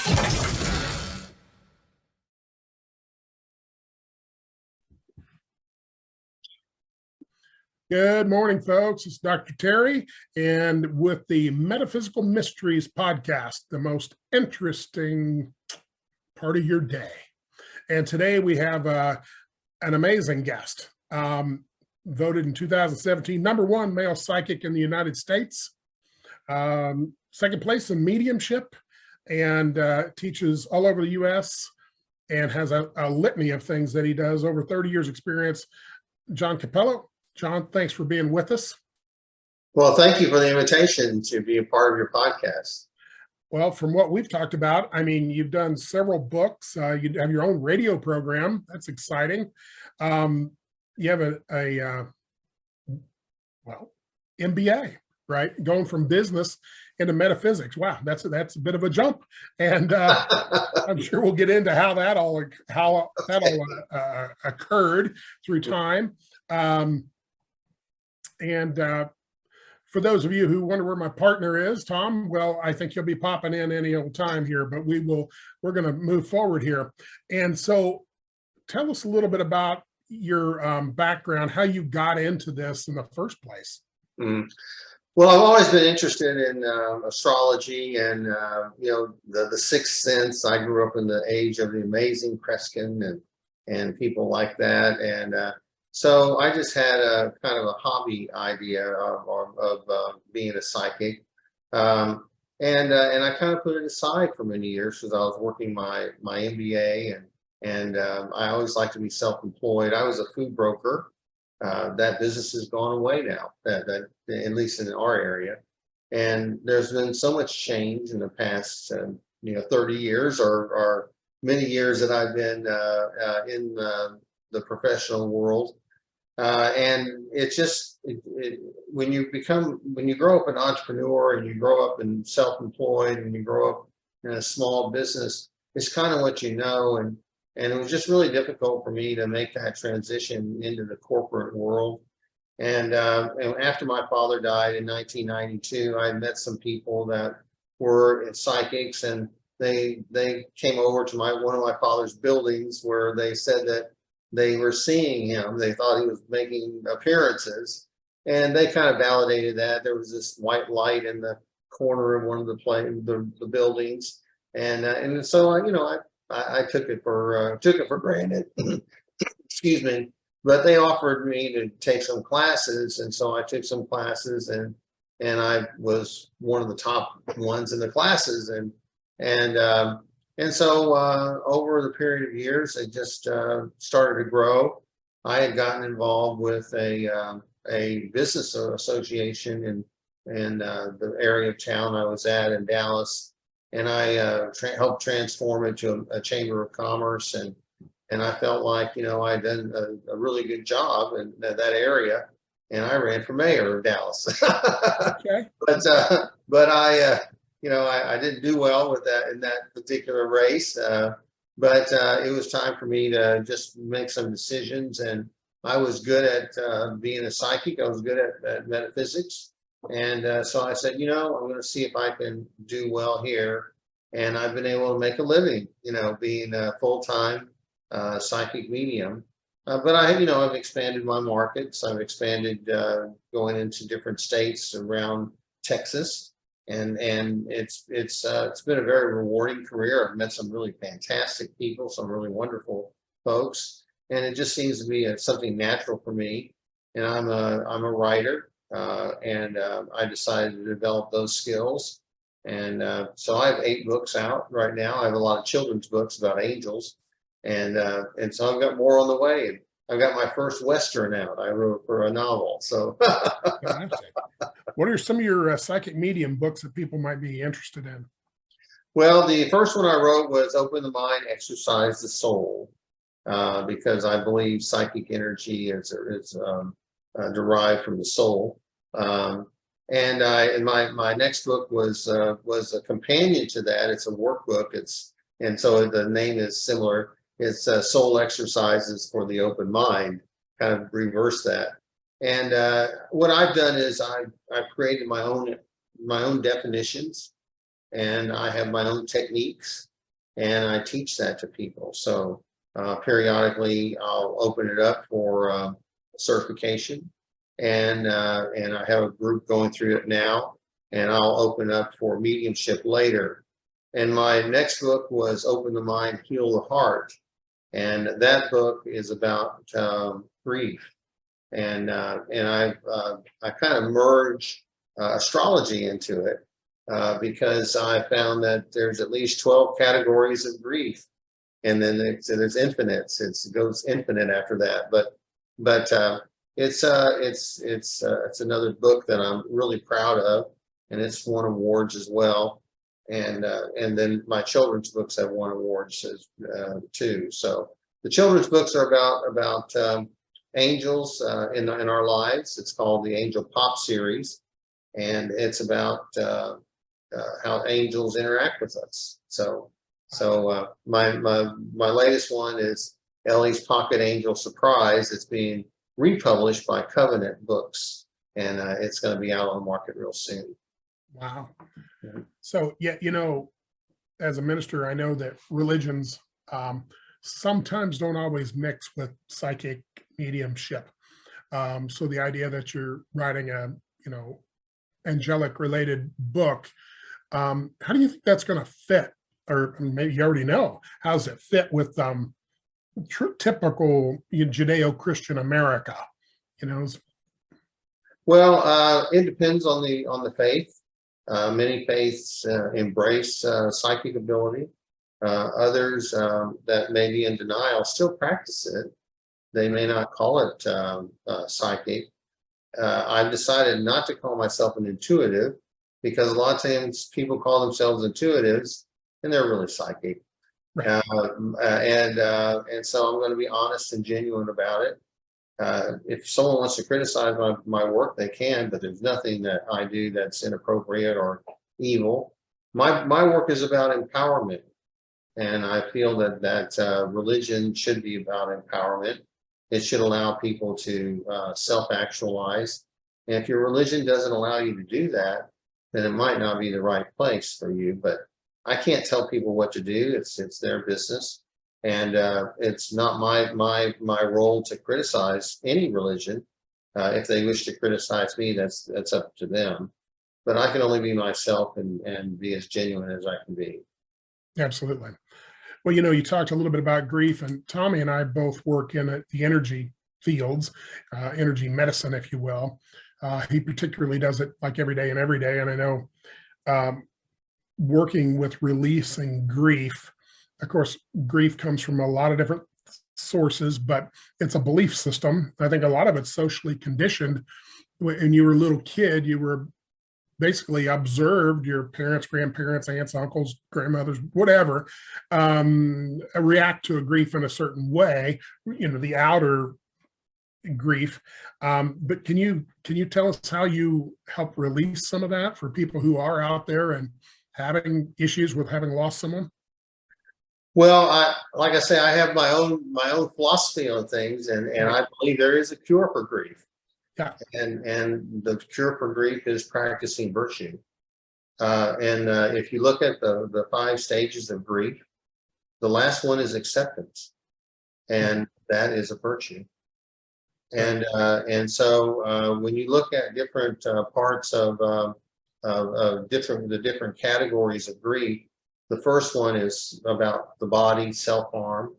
Good morning, folks. It's Dr. Terry, and with the Metaphysical Mysteries Podcast, the most interesting part of your day. And today we have an amazing guest, voted in 2017, #1 male psychic in the United States, second place in mediumship, and teaches all over the U.S. and has a litany of things that he does, over 30 years experience. John Cappello. John, thanks for being with us. Well, thank you for the invitation to be a part of your podcast. Well, from what we've talked about, I mean, you've done several books. You have your own radio program. That's exciting. You have a MBA, right? Going from business into metaphysics. Wow, that's a bit of a jump. And I'm sure we'll get into how that all occurred through time. And for those of you who wonder where my partner is, Tom, well, I think he'll be popping in any old time here, but we're going to move forward here. And so tell us a little bit about your background, how you got into this in the first place. Well, I've always been interested in astrology and, the sixth sense. I grew up in the age of the amazing Kreskin and people like that. And so I just had a kind of a hobby idea of being a psychic. And I kind of put it aside for many years because I was working my MBA and I always like to be self-employed. I was a food broker. That business has gone away now, that at least in our area. And there's been so much change in the past 30 years or many years that I've been in the professional world. And it's just when you grow up an entrepreneur and you grow up in self-employed and you grow up in a small business, it's kind of what you know. And it was just really difficult for me to make that transition into the corporate world. And after my father died in 1992, I met some people that were psychics, and they came over to one of my father's buildings where they said that they were seeing him. They thought he was making appearances, and they kind of validated that. There was this white light in the corner of one of the buildings, and so I took it for granted. Excuse me. But they offered me to take some classes, and so I took some classes, and I was one of the top ones in the classes, and so over the period of years, it just started to grow. I had gotten involved with a business association in the area of town I was at in Dallas. And I helped transform it to a chamber of commerce, and I felt like I'd done a really good job in that area, and I ran for mayor of Dallas. Okay. But I didn't do well with that in that particular race. But it was time for me to just make some decisions, and I was good at being a psychic. I was good at metaphysics. And so I said, I'm going to see if I can do well here. And I've been able to make a living, being a full-time psychic medium. But I've expanded my markets. I've expanded going into different states around Texas. And it's been a very rewarding career. I've met some really fantastic people, some really wonderful folks. And it just seems to be something natural for me. And I'm a writer. And I decided to develop those skills. And so I have 8 books out right now. I have a lot of children's books about angels. And so I've got more on the way. And I've got my first Western out. I wrote for a novel. So what are some of your psychic medium books that people might be interested in? Well, the first one I wrote was Open the Mind, Exercise the Soul, because I believe psychic energy is derived from the soul. And my next book was a companion to that. It's a workbook. And so the name is similar. It's Soul Exercises for the Open Mind. Kind of reverse that. And what I've done is I've created my own definitions, and I have my own techniques. and I teach that to people. So periodically I'll open it up for certification, and I have a group going through it now, and I'll open up for mediumship later. And my next book was Open the Mind, Heal the Heart, and that book is about grief, and I kind of merge astrology into it because I found that there's at least 12 categories of grief, and then there's infinites. It goes infinite after that, but it's another book that I'm really proud of, and it's won awards as well. And then my children's books have won awards too. So the children's books are about angels in our lives. It's called the Angel Pop series, and it's about how angels interact with us. So my latest one is Ellie's Pocket Angel Surprise. It's being republished by Covenant Books, and it's going to be out on the market real soon. Wow. Yeah. So, yeah, as a minister, I know that religions sometimes don't always mix with psychic mediumship. So the idea that you're writing a, angelic related book, how do you think that's going to fit? Or maybe you already know, how does it fit with typical Judeo-Christian America? Well, it depends on the faith. Many faiths embrace psychic ability. Others that may be in denial still practice it. They may not call it psychic. I've decided not to call myself an intuitive, because a lot of times people call themselves intuitives and they're really psychic. Right. And so I'm going to be honest and genuine about it. If someone wants to criticize my work, they can, but there's nothing that I do that's inappropriate or evil. My work is about empowerment, and I feel that religion should be about empowerment. It should allow people to self-actualize. And if your religion doesn't allow you to do that, then it might not be the right place for you. But I can't tell people what to do. It's their business. And it's not my role to criticize any religion. If they wish to criticize me, that's up to them. But I can only be myself and be as genuine as I can be. Absolutely. Well, you talked a little bit about grief, and Tommy and I both work in the energy fields, energy medicine, if you will. He particularly does it like every day and every day. And I know working with releasing grief, of course, grief comes from a lot of different sources, but it's a belief system. I think a lot of it's socially conditioned. When you were a little kid, you were basically observed your parents, grandparents, aunts, uncles, grandmothers, whatever, react to a grief in a certain way, the outer grief. But can you tell us how you help release some of that for people who are out there and having issues with having lost someone? Well, like I say, I have my own philosophy on things, and I believe there is a cure for grief. Yeah. And the cure for grief is practicing virtue. If you look at the 5 stages of grief, the last one is acceptance, and that is a virtue. And so when you look at different parts of the different categories of grief, the first one is about the body, self-harm,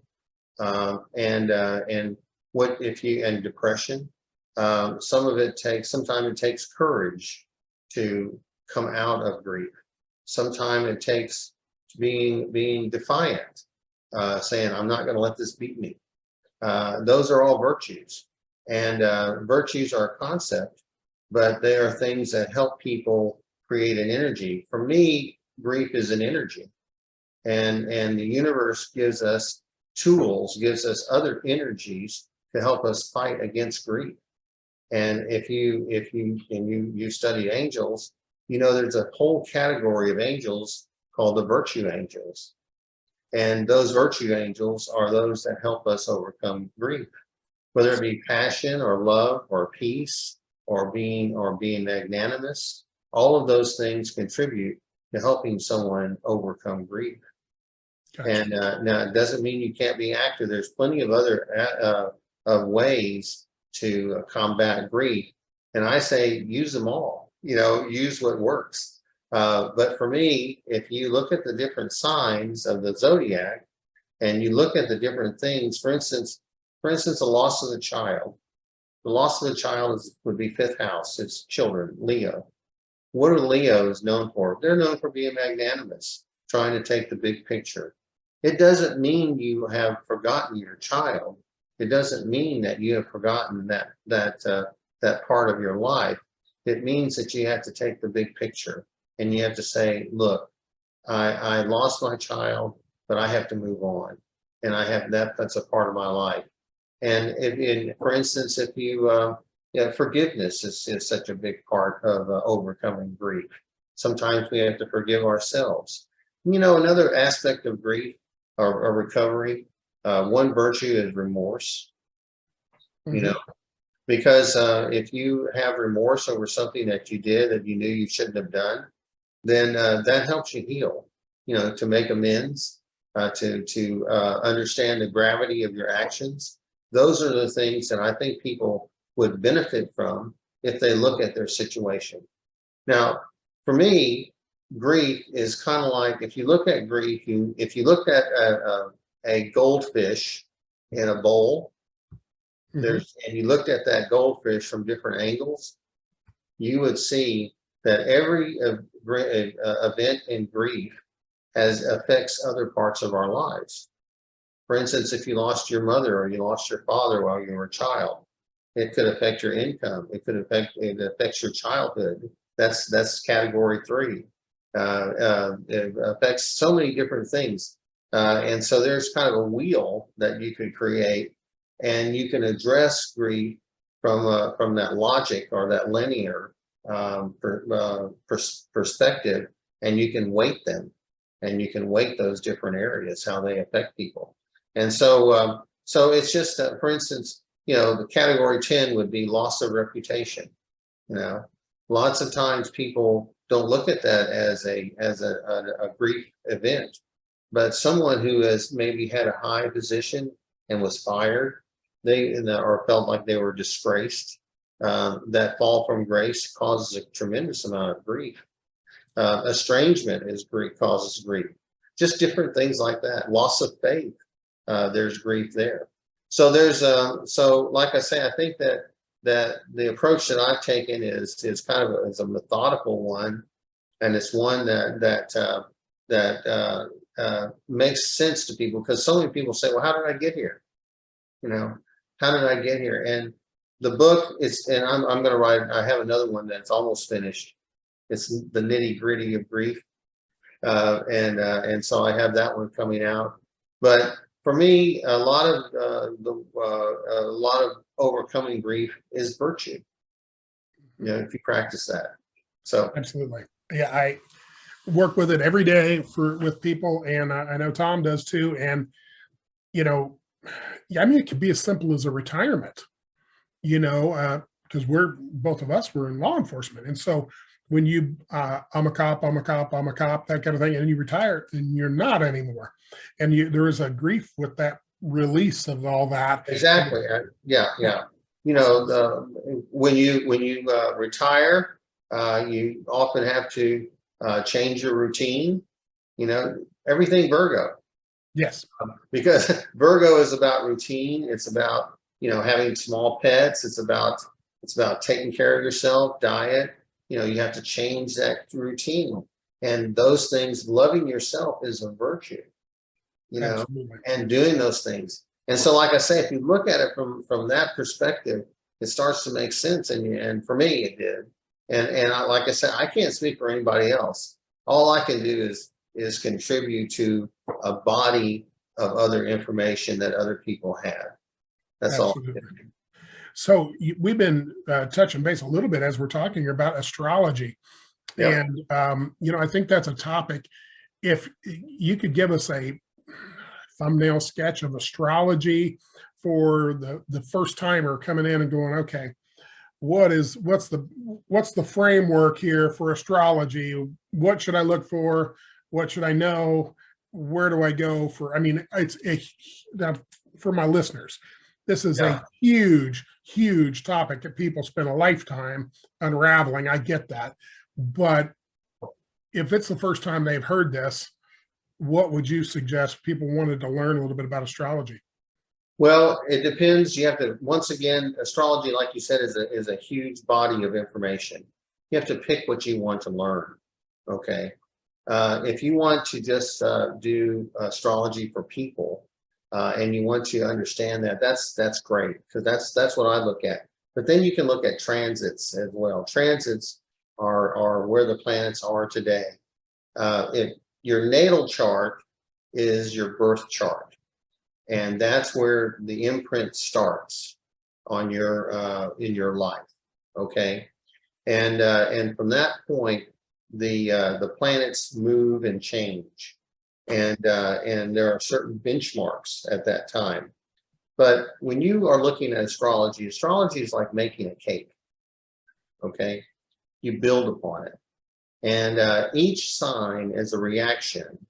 and what if you and depression. Sometimes it takes courage to come out of grief. Sometimes it takes being defiant, saying, I'm not going to let this beat me. Those are all virtues. And virtues are a concept, but they are things that help people create an energy. For me, grief is an energy. And the universe gives us tools, gives us other energies to help us fight against grief. And if you study angels, there's a whole category of angels called the virtue angels. And those virtue angels are those that help us overcome grief, whether it be passion or love or peace or being magnanimous. All of those things contribute to helping someone overcome grief. Gotcha. And now it doesn't mean you can't be active. There's plenty of other ways to combat grief. And I say use them all, use what works. But for me, if you look at the different signs of the zodiac and you look at the different things, for instance, the loss of the child. The loss of the child would be fifth house. It's children, Leo. What are Leos known for? They're known for being magnanimous, trying to take the big picture. It doesn't mean you have forgotten your child. It doesn't mean that you have forgotten that part of your life. It means that you have to take the big picture and you have to say, look, I lost my child, but I have to move on. And I have that's a part of my life. And for instance, if forgiveness is such a big part of overcoming grief. Sometimes we have to forgive ourselves. Another aspect of grief or recovery, one virtue is remorse. Because if you have remorse over something that you did that you knew you shouldn't have done, then that helps you heal, to make amends, to understand the gravity of your actions. Those are the things that I think people would benefit from if they look at their situation. Now, for me, grief is kind of like, if you look at grief, if you look at a goldfish in a bowl, and you looked at that goldfish from different angles, you would see that every event in grief affects other parts of our lives. For instance, if you lost your mother or you lost your father while you were a child, it could affect your income. It affects your childhood. That's category 3. It affects so many different things. And so there's kind of a wheel that you could create, and you can address grief from that logic or that linear perspective, and you can weight them, and you can weight those different areas, how they affect people. And so it's just, for instance, the category 10 would be loss of reputation. Lots of times people don't look at that as a grief event, but someone who has maybe had a high position and was fired, or felt like they were disgraced, that fall from grace causes a tremendous amount of grief. Estrangement causes grief. Just different things like that. Loss of faith. There's grief there. So like I say, I think that the approach that I've taken is kind of a methodical one, and it's one that makes sense to people, because so many people say, well, how did I get here? How did I get here? And the book and I'm going to write, I have another one that's almost finished. It's the nitty gritty of grief. And so I have that one coming out. But for me, a lot of overcoming grief is virtue. If you practice that. So absolutely, yeah, I work with it every day with people, and I know Tom does too. And it could be as simple as a retirement. Because both of us were in law enforcement, and so when you I'm a cop, that kind of thing, and you retire and you're not anymore, and there is a grief with that release of all that. Exactly. Yeah. When you retire, you often have to change your routine. Everything Virgo. Yes. Because Virgo is about routine. It's about having small pets. It's about taking care of yourself, diet. You have to change that routine, and those things. Loving yourself is a virtue. Absolutely. And doing those things. And so, like I say, if you look at it from that perspective, it starts to make sense. And for me, it did. And like I said, I can't speak for anybody else. All I can do is contribute to a body of other information that other people have. That's Absolutely. all. So we've been touching base a little bit as we're talking about astrology. Yep. And, I think that's a topic. If you could give us a thumbnail sketch of astrology for the first timer coming in and going, okay, what's the framework here for astrology? What should I look for? What should I know? where do I go for, I mean, now, for my listeners, this is Yeah. a huge, huge topic that people spend a lifetime unraveling. I get that. But if it's the first time they've heard this, what would you suggest if people wanted to learn a little bit about astrology? Well, it depends. You have to, once again, astrology, like you said, is a huge body of information. You have to pick what you want to learn. Okay. If you want to just do astrology for people and you want to understand that, that's great, because that's what I look at. But then you can look at transits as well. Transits are where the planets are today. If your natal chart is your birth chart, and that's where the imprint starts on your in your life. Okay, and from that point, the planets move and change, and there are certain benchmarks at that time. But when you are looking at astrology, astrology is like making a cake. Okay, you build upon it, and each sign is a reaction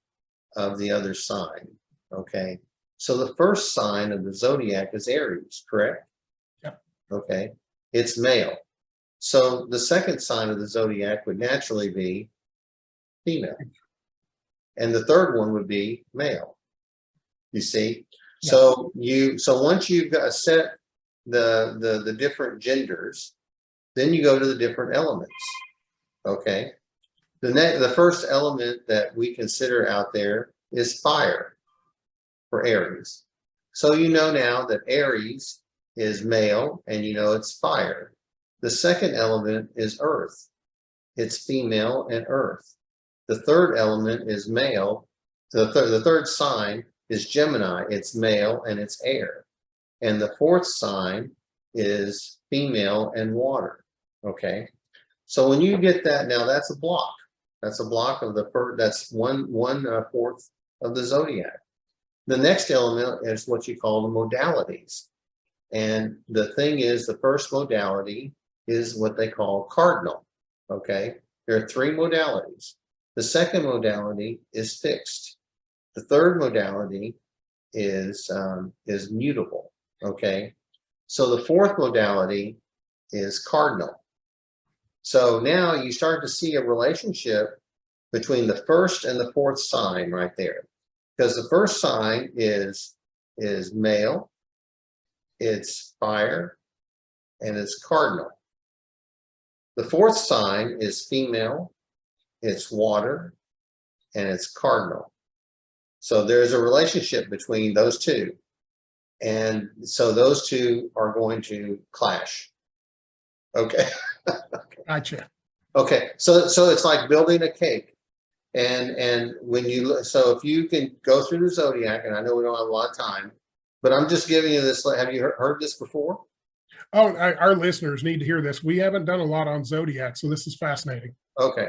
of the other sign. Okay, so the first sign of the zodiac is Aries, correct? Yep. Okay, it's male. So the second sign of the zodiac would naturally be female, and the third one would be male. You see, Yeah. so once you've got set the different genders, then you go to the different elements. Okay, the first element that we consider out there is fire for Aries. So you know now that Aries is male, and you know it's fire. The second element is earth. It's female and earth. The third element is male. The third sign is Gemini. It's male and it's air. And the fourth sign is female and water. Okay. So when you get that, now that's a block. That's a block of the first, that's one fourth of the zodiac. The next element is what you call the modalities. And the thing is, the first modality is what they call cardinal. Okay, there are three modalities. The second modality is fixed. The third modality is mutable. Okay, so the fourth modality is cardinal. So now you start to see a relationship between the first and the fourth sign right there, because the first sign is male, it's fire, and it's cardinal. The fourth sign is female, it's water, and it's cardinal. So there's a relationship between those two. And so those two are going to clash. Okay. Gotcha. Okay. So it's like building a cake. And when you, so if you can go through the zodiac, and I know we don't have a lot of time, but I'm just giving you this. Have you heard this before? Oh, our listeners need to hear this. We haven't done a lot on zodiac, so this is fascinating. Okay.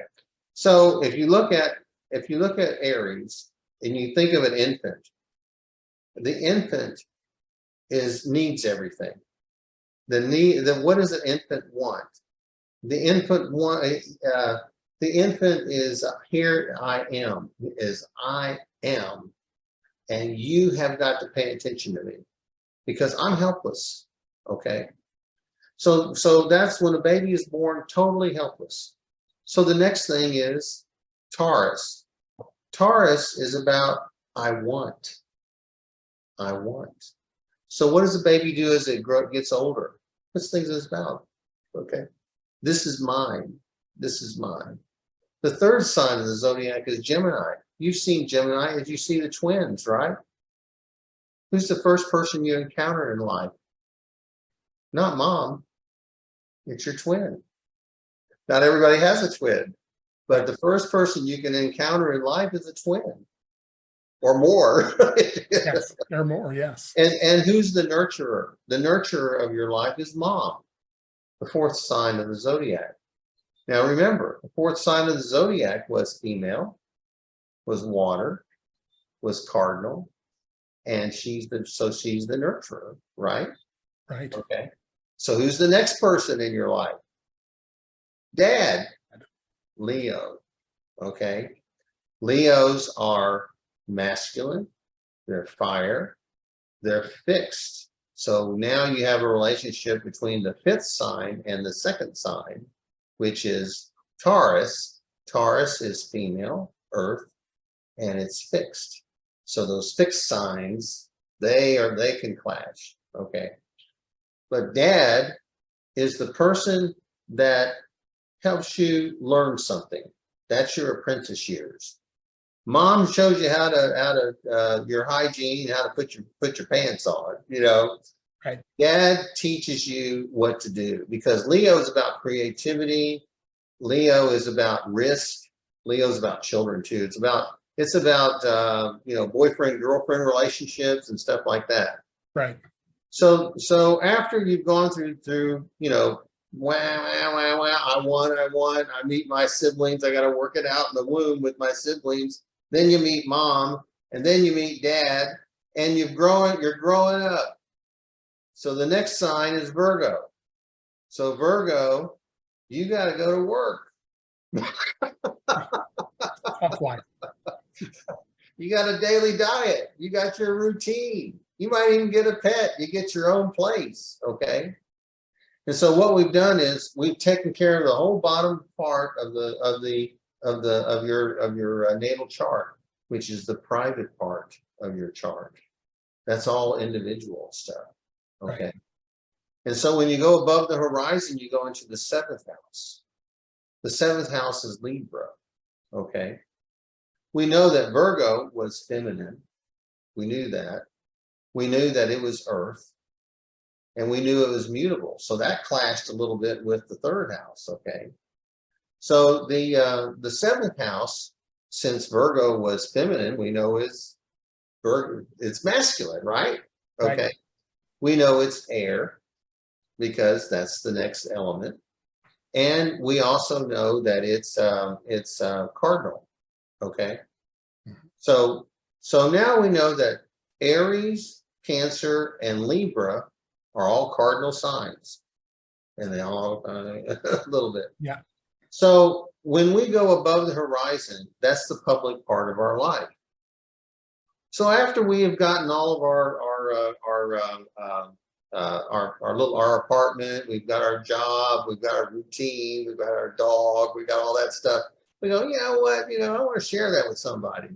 So if you look at Aries and you think of an infant, the infant needs everything. What does an infant want? The infant is here I am, and you have got to pay attention to me because I'm helpless. Okay. So that's when a baby is born, totally helpless. So the next thing is Taurus. Taurus is about I want. So what does a baby do as it gets older? Puts things in his mouth. Okay. This is mine. This is mine. The third sign of the zodiac is Gemini. You've seen Gemini as you see the twins, right? Who's the first person you encounter in life? Not mom. It's your twin. Not everybody has a twin, but the first person you can encounter in life is a twin or more. Yes, or more, yes. And who's the nurturer? The nurturer of your life is mom, the fourth sign of the zodiac. Now remember, the fourth sign of the zodiac was female, was water, was cardinal, and she's the nurturer, right? Right. Okay. So who's the next person in your life? Dad. Leo. Okay. Leos are masculine, they're fire, they're fixed. So now you have a relationship between the fifth sign and the second sign, which is Taurus. Taurus is female, earth, and it's fixed. So those fixed signs, they can clash, okay? But dad is the person that helps you learn something. That's your apprentice years. Mom shows you how to your hygiene, how to put your pants on, you know. Right. Dad teaches you what to do, because Leo is about creativity. Leo is about risk. Leo is about children too. It's about boyfriend girlfriend relationships and stuff like that. Right. So after you've gone through I meet my siblings, I got to work it out in the womb with my siblings. Then you meet mom, and then you meet dad, and you're growing up. So the next sign is Virgo. So Virgo, you got to go to work. Tough life. You got a daily diet. You got your routine. You might even get a pet. You get your own place. Okay. And so what we've done is we've taken care of the whole bottom part of your natal chart, which is the private part of your chart. That's all individual stuff. Okay. Right. And so when you go above the horizon, you go into the seventh house. The seventh house is Libra. Okay. We know that Virgo was feminine. We knew that. We knew that it was earth. And we knew it was mutable. So that clashed a little bit with the third house. Okay. So the seventh house, since Virgo was feminine, we know it's masculine, right? Okay. Right. We know it's air, because that's the next element. And we also know that it's cardinal. Okay. So now we know that Aries, Cancer, and Libra are all cardinal signs, and they all a little bit. Yeah. So when we go above the horizon, that's the public part of our life. So after we have gotten all of our apartment, we've got our job, we've got our routine, we've got our dog, we got all that stuff. We go, you know what? I want to share that with somebody.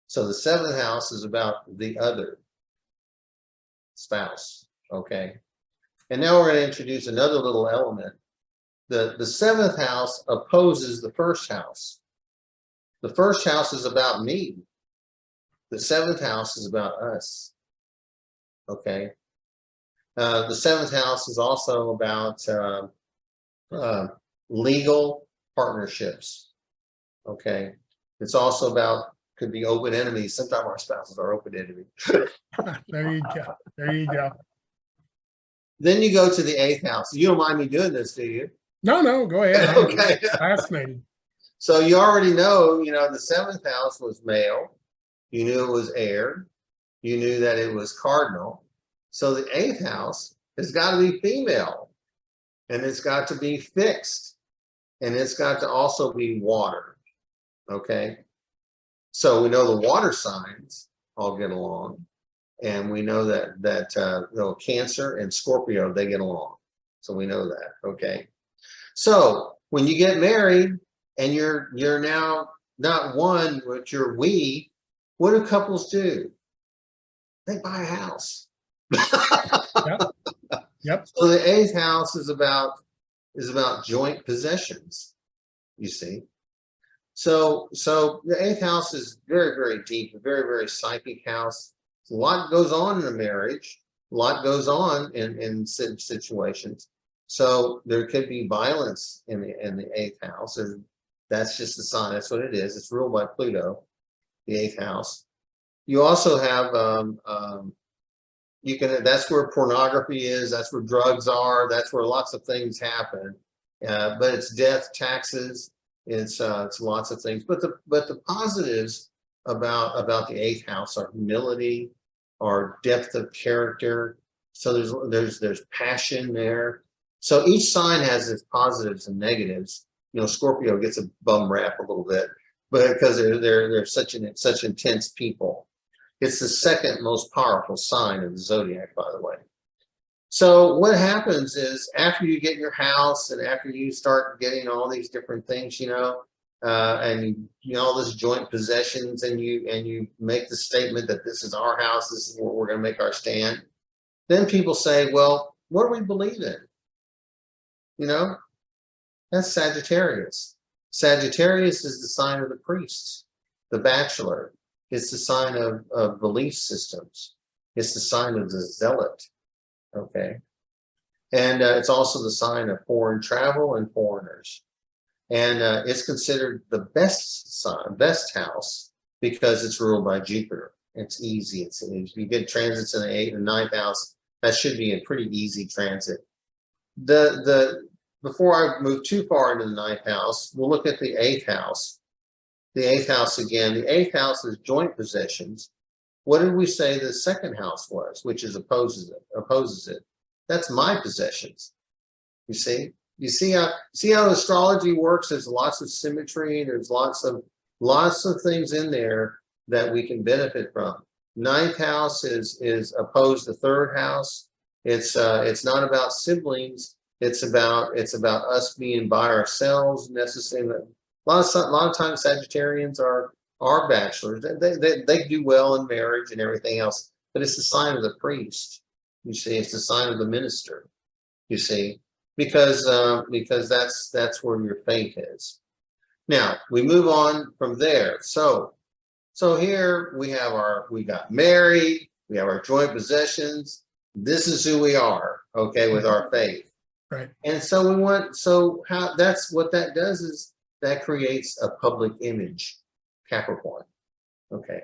So the seventh house is about the other spouse. Okay. And now we're going to introduce another little element. The seventh house opposes the first house. The first house is about me. The seventh house is about us. Okay. The seventh house is also about legal partnerships. Okay. It's also about, could be open enemies. Sometimes our spouses are open enemies. There you go. There you go. Then you go to the eighth house. You don't mind me doing this, do you? No, go ahead. Okay. Fascinating. So you already know, the seventh house was male. You knew it was air. You knew that it was cardinal. So the eighth house has got to be female, and it's got to be fixed, and it's got to also be water. Okay. So we know the water signs all get along, and we know that Cancer and Scorpio, they get along. So we know that. Okay. So when you get married and you're now not one, but you're we, what do couples do? They buy a house. Yep. So the eighth house is about joint possessions, you see. So the eighth house is very, very deep, a very, very psychic house. A lot goes on in a marriage. A lot goes on in situations. So there could be violence in the eighth house. That's just the sign. That's what it is. It's ruled by Pluto, the eighth house. You also have that's where pornography is. That's where drugs are. That's where lots of things happen. But it's death, taxes. It's lots of things. But the positives about the eighth house are humility, are depth of character. So there's passion there. So each sign has its positives and negatives. Scorpio gets a bum rap a little bit, but because they're such intense people. It's the second most powerful sign of the zodiac, by the way. So what happens is after you get your house and after you start getting all these different things, and all this joint possessions, and you make the statement that this is our house, this is where we're going to make our stand, then people say, well, what do we believe in? That's Sagittarius. Sagittarius is the sign of the priest, the bachelor. It's the sign of belief systems. It's the sign of the zealot. Okay. And it's also the sign of foreign travel and foreigners. And it's considered the best house because it's ruled by Jupiter. It's easy. If you get transits in the 8th and 9th house, that should be a pretty easy transit. Before I move too far into the 9th house, we'll look at the 8th house. The 8th house again. The 8th house is joint possessions. What did we say the 2nd house was, which opposes it? That's my possessions. You see how astrology works. There's lots of symmetry. There's lots of things in there that we can benefit from. 9th house is opposed to 3rd house. It's not about siblings. It's about us being by ourselves necessarily. A lot of times Sagittarians are bachelors. They do well in marriage and everything else, but it's the sign of the priest. You see, it's the sign of the minister. You see, because that's where your faith is. Now we move on from there. So here we got married. We have our joint possessions. This is who we are. Okay, with our faith. Right. And so that's what that does is that creates a public image. Capricorn. Okay.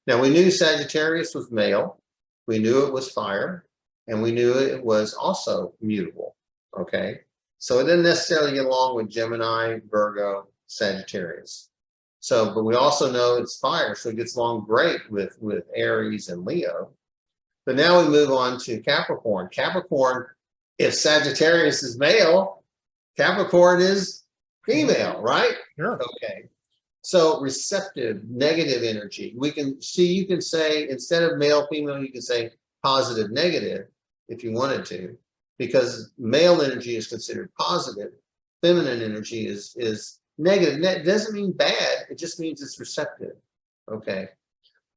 Now we knew Sagittarius was male. We knew it was fire, and we knew it was also mutable. Okay. So it didn't necessarily get along with Gemini, Virgo, Sagittarius. But we also know it's fire, so it gets along great with Aries and Leo. But now we move on to Capricorn. Capricorn, if Sagittarius is male, Capricorn is female, right? Sure. Okay. So receptive, negative energy. You can say, instead of male, female, you can say positive, negative, if you wanted to, because male energy is considered positive. Feminine energy is negative. It doesn't mean bad. It just means it's receptive. Okay.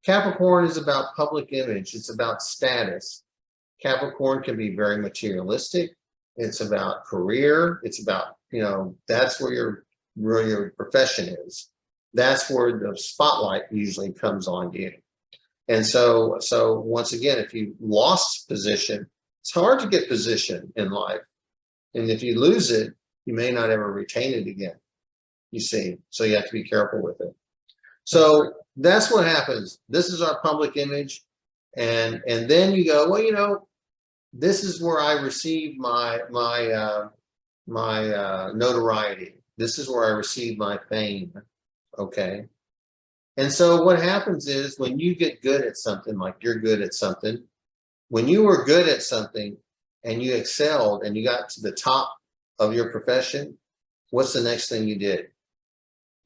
Capricorn is about public image. It's about status. Capricorn can be very materialistic. It's about career. It's about, that's where your profession is. That's where the spotlight usually comes on you. And so once again, if you lost position, it's hard to get position in life. And if you lose it, you may not ever retain it again. You see, so you have to be careful with it. So that's what happens. This is our public image. And then you go, well, this is where I receive my notoriety. This is where I receive my fame. Okay. And so what happens is when you get good at something, like you're good at something, when you were good at something and you excelled and you got to the top of your profession, what's the next thing you did?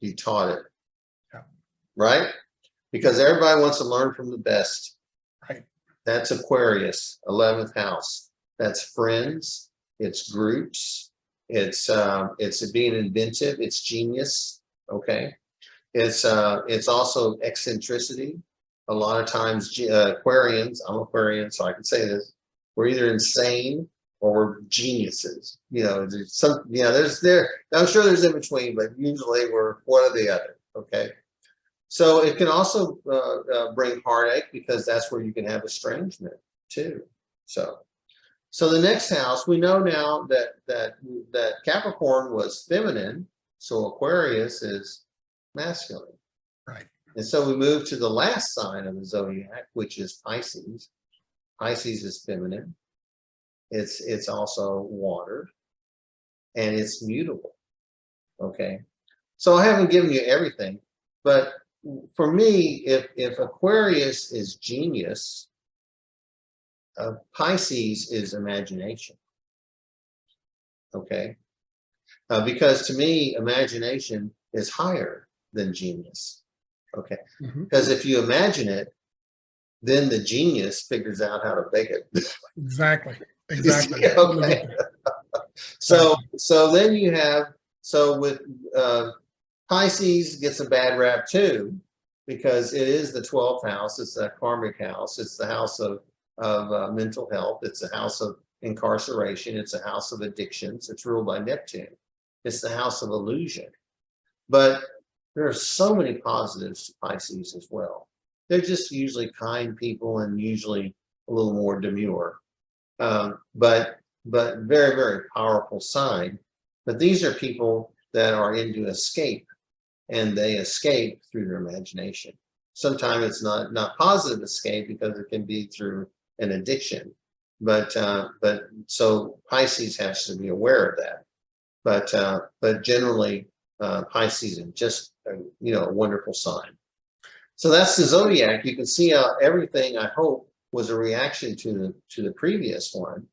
You taught it. Yeah. Right? Because everybody wants to learn from the best. Right. That's Aquarius, 11th house. That's friends. It's groups. It's being inventive. It's genius. Okay. It's also eccentricity. A lot of times Aquarians, I'm Aquarian, so I can say this, we're either insane or we're geniuses. There's I'm sure there's in between, but usually we're one or the other. Okay. So it can also bring heartache because that's where you can have estrangement too. So the next house, we know now that Capricorn was feminine, so Aquarius is masculine. Right. And so we move to the last sign of the zodiac, which is Pisces. Pisces is feminine. It's also water, and it's mutable. Okay. So I haven't given you everything, but for me, if Aquarius is genius, Pisces is imagination. Okay. Because to me, imagination is higher than genius. Okay. Mhm. Because if you imagine it, then the genius figures out how to bake it. Exactly. You Exactly. see? Totally Okay. get that. So then you have, so with Pisces gets a bad rap too, because it is the 12th house. It's that karmic house. It's the house of mental health. It's a house of incarceration. It's a house of addictions. It's ruled by Neptune. It's the house of illusion. But there are so many positives to Pisces as well. They're just usually kind people and usually a little more demure, but very, very powerful sign. But these are people that are into escape, and they escape through their imagination. Sometimes it's not positive escape because it can be through an addiction. But so Pisces has to be aware of that. But generally, Pisces is just a wonderful sign. So that's the zodiac. You can see how everything, I hope, was a reaction to the previous one,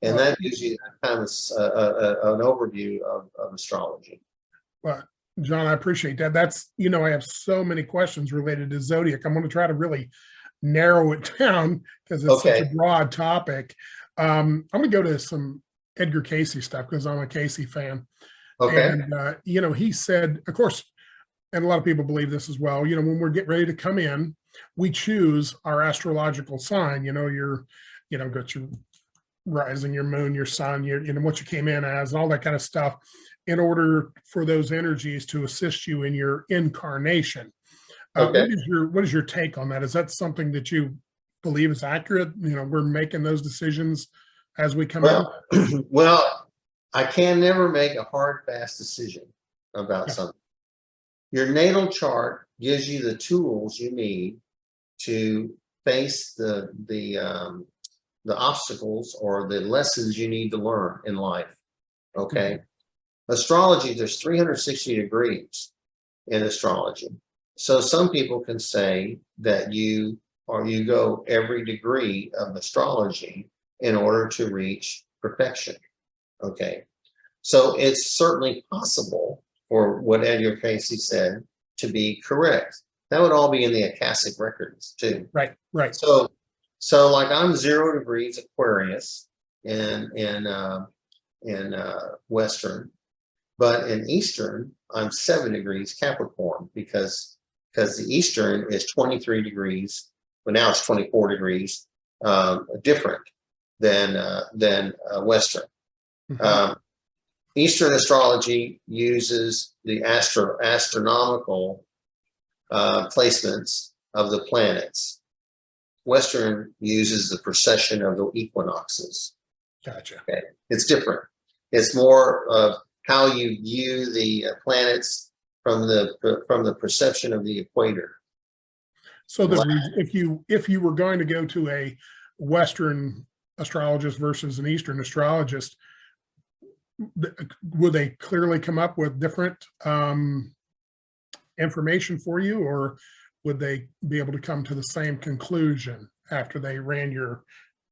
and that gives you kind of an overview of astrology. Well, John, I appreciate that. That's, I have so many questions related to zodiac. I'm going to try to really narrow it down because it's such a broad topic. I'm going to go to some Edgar Casey stuff because I'm a Casey fan. Okay. And, he said, of course, and a lot of people believe this as well, when we're getting ready to come in, we choose our astrological sign, got your rising, your moon, your sun, what you came in as, and all that kind of stuff, in order for those energies to assist you in your incarnation. Okay. What is your take on that? Is that something that you believe is accurate? We're making those decisions as we come in? Well, I can never make a hard, fast decision about something. Your natal chart gives you the tools you need to face the obstacles or the lessons you need to learn in life. Okay. Astrology, there's 360 degrees in astrology. So some people can say that you go every degree of astrology in order to reach perfection. Okay. So it's certainly possible for what Edgar Casey said to be correct. That would all be in the Akashic records too. Right. So like I'm 0 degrees Aquarius in Western, but in Eastern I'm 7 degrees Capricorn because the Eastern is 23 degrees, but now it's 24 degrees different than Western. Eastern astrology uses the astronomical placements of the planets. Western uses the precession of the equinoxes. Gotcha. Okay, it's different. It's more of how you view the planets from the perception of the equator. So if you were going to go to a Western astrologist versus an Eastern astrologist, would they clearly come up with different information for you, or would they be able to come to the same conclusion after they ran your,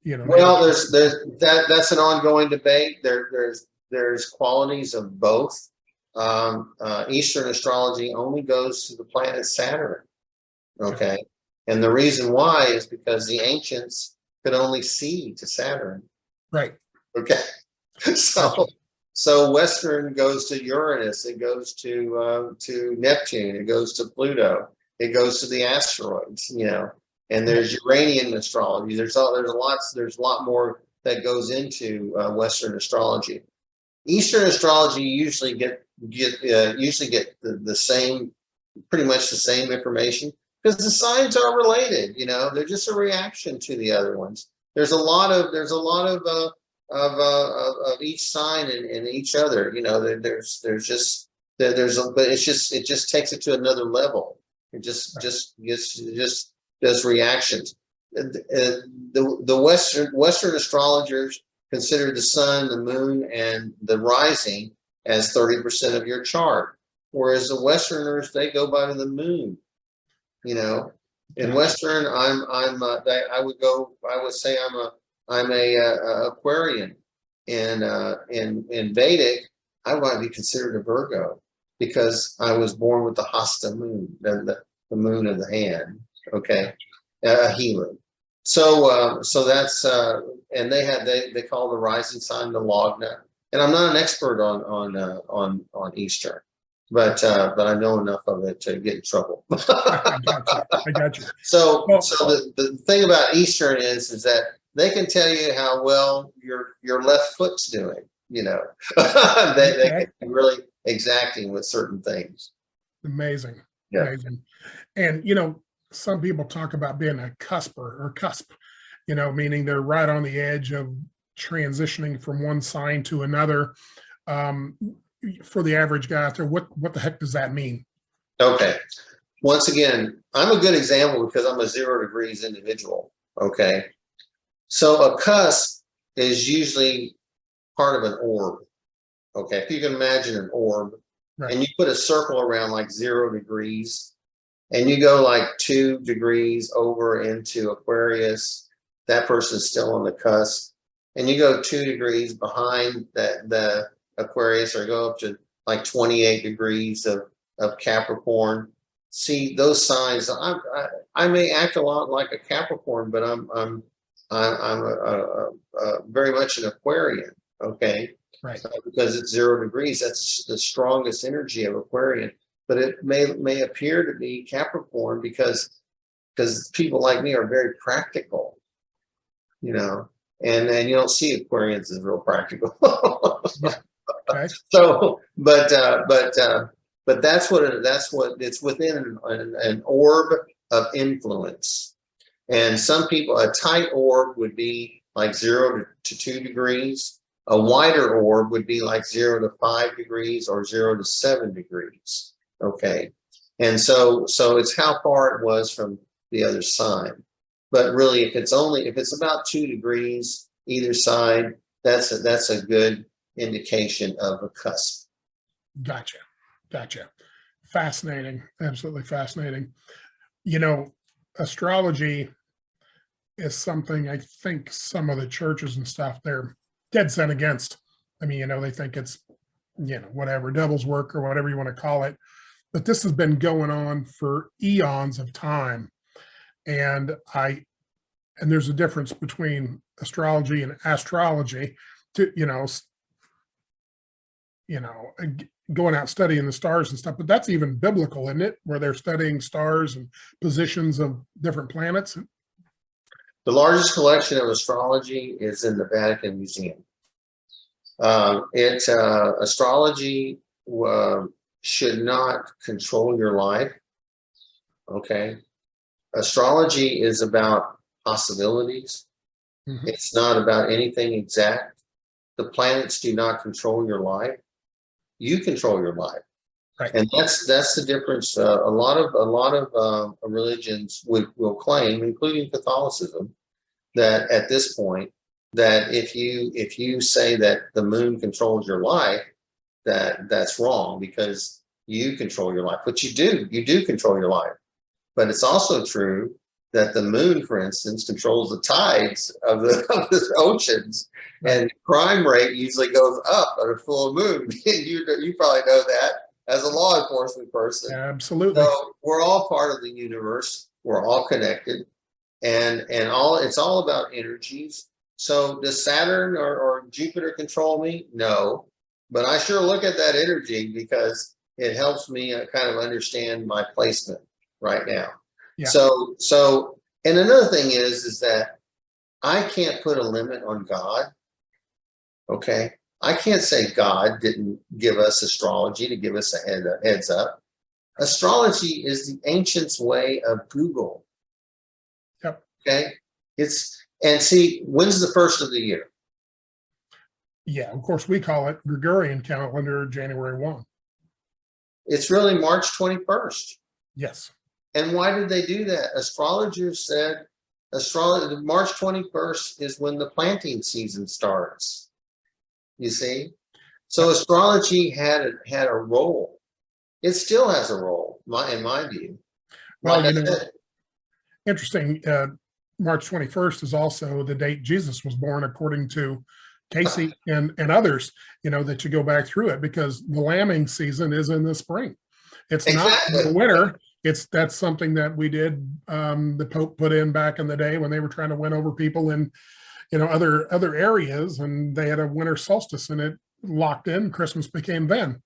Well, that's an ongoing debate. There's qualities of both. Eastern astrology only goes to the planet Saturn. Okay. And the reason why is because the ancients could only see to Saturn. Right. Okay. So Western goes to Uranus, it goes to Neptune, it goes to Pluto, it goes to the asteroids, and there's Uranian astrology. There's a lot more that goes into Western astrology. Eastern astrology usually get the same, pretty much the same information because the signs are related. They're just a reaction to the other ones. There's a lot of each sign and each other. But it just takes it to another level. It just does reactions. The Western astrologers consider the sun, the moon, and the rising as 30% of your chart, whereas the Westerners, they go by the moon. In Western, I would say I'm a Aquarian, and in Vedic, I might be considered a Virgo. because I was born with the hasta moon, the moon of the hand. Okay, a healer. So that's and they call the rising sign the logna. And I'm not an expert on Eastern, but I know enough of it to get in trouble. I got you. I got you. So Well, the thing about Eastern is that they can tell you how well your left foot's doing. You know, they can be really exacting with certain things. Amazing. Yeah. Amazing. And some people talk about being a cusper or cusp, meaning they're right on the edge of transitioning from one sign to another. For the average guy out there, what the heck does that mean? Okay. Once again, I'm a good example because I'm a 0 degrees individual. Okay. So a cusp is usually part of an orb. Okay. If you can imagine an orb, right, and you put a circle around like 0 degrees, and you go like 2 degrees over into Aquarius, that person's still on the cusp. And you go 2 degrees behind the Aquarius, or go up to like 28 degrees of Capricorn. See those signs. I may act a lot like a Capricorn, but I'm very much an Aquarian. Okay, right? Because it's 0 degrees. That's the strongest energy of Aquarian. But it may appear to be Capricorn because people like me are very practical, and you don't see Aquarians as real practical. Yeah. Okay. So, but that's what it's within an orb of influence. And some people, a tight orb would be like 0 to 2 degrees. A wider orb would be like 0 to 5 degrees or 0 to 7 degrees. Okay. And so it's how far it was from the other side. But really, if it's about 2 degrees either side, that's a good indication of a cusp. Gotcha. Fascinating. Absolutely fascinating. Astrology is something I think some of the churches and stuff, they're dead set against. I mean, they think it's, whatever, devil's work or whatever you want to call it. But this has been going on for eons of time. And there's a difference between astrology and astrology. Going out studying the stars and stuff, but that's even biblical, isn't it? Where they're studying stars and positions of different planets. The largest collection of astrology is in the Vatican Museum. Astrology should not control your life. Okay. Astrology is about possibilities. Mm-hmm. It's not about anything exact. The planets do not control your life. You control your life. Right. And that's the difference. A lot of religions will claim, including Catholicism, that at this point, that if you say that the moon controls your life, that's wrong, because you control your life. But you do control your life. But it's also true that the moon, for instance, controls the tides of the oceans, and crime rate usually goes up on a full moon. You probably know that as a law enforcement person. Absolutely. So we're all part of the universe. We're all connected, and it's all about energies. So does Saturn or Jupiter control me? No, but I sure look at that energy because it helps me kind of understand my placement right now. Yeah. So, and another thing is that I can't put a limit on God. Okay. I can't say God didn't give us astrology to give us a heads up. Astrology is the ancients' way of Google. Yep. Okay. And see, when's the first of the year? Yeah, of course, we call it Gregorian calendar, January 1. It's really March 21st. Yes. And why did they do that? Astrologers said March 21st is when the planting season starts. You see? So astrology had a role. It still has a role, in my view. Well, interesting. March 21st is also the date Jesus was born, according to Casey and others, that you go back through it, because the lambing season is in the spring. It's Exactly. not in the winter. That's something that we did. The Pope put in back in the day when they were trying to win over people in, other areas, and they had a winter solstice and it locked in. Christmas became then.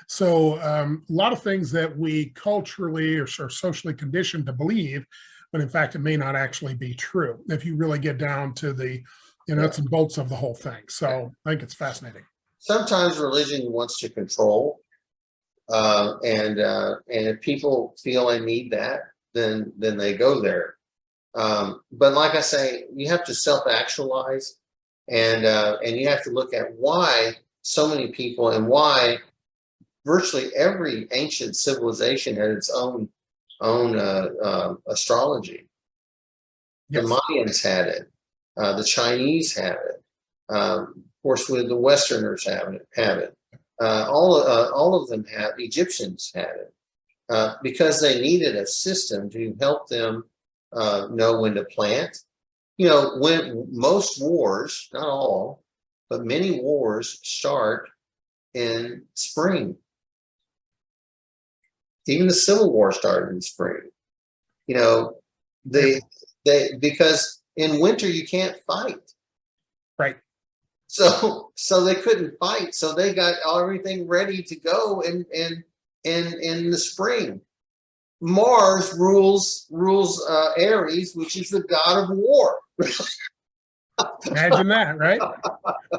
So a lot of things that we culturally or socially conditioned to believe, but in fact, it may not actually be true if you really get down to the nuts and bolts of the whole thing. So I think it's fascinating. Sometimes religion wants to control, and if people feel they need that, then they go there. But like I say, you have to self-actualize, and you have to look at why so many people, and why virtually every ancient civilization had its own astrology. Yes. The Mayans had it. The Chinese have it. Of course, with the Westerners have it. All of them have. Egyptians had it because they needed a system to help them know when to plant. When most wars, not all, but many wars start in spring. Even the Civil War started in spring. They because in winter you can't fight. Right. So they couldn't fight. So they got everything ready to go in the spring. Mars rules Aries, which is the god of war. Imagine that, right?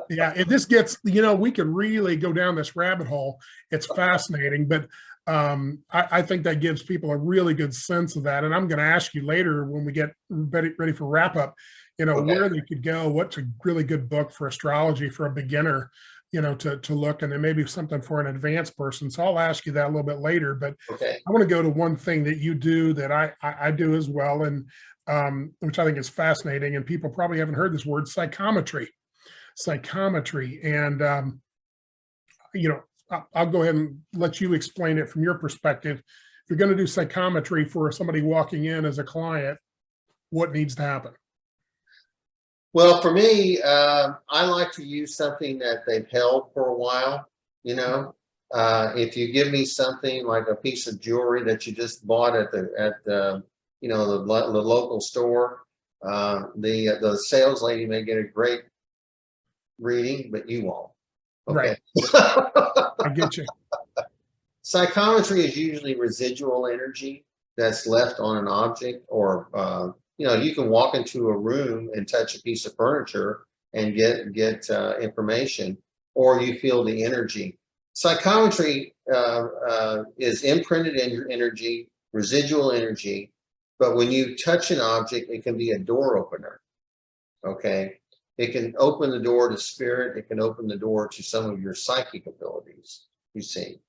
Yeah, this gets, we could really go down this rabbit hole. It's fascinating, but I think that gives people a really good sense of that. And I'm going to ask you later when we get ready for wrap up, where they could go, what's a really good book for astrology for a beginner, to look, and then maybe something for an advanced person. So I'll ask you that a little bit later, but I want to go to one thing that you do that I do as well. And which I think is fascinating, and people probably haven't heard this word, psychometry. And, I'll go ahead and let you explain it from your perspective. If you're going to do psychometry for somebody walking in as a client, what needs to happen? Well, for me, I like to use something that they've held for a while. If you give me something like a piece of jewelry that you just bought at the local store, the sales lady may get a great reading, but you won't. Okay. Right. I get you. Psychometry is usually residual energy that's left on an object, or you can walk into a room and touch a piece of furniture and get information, or you feel the energy. Psychometry is imprinted energy, residual energy, but when you touch an object, it can be a door opener. Okay. It can open the door to spirit. It can open the door to some of your psychic abilities, you see.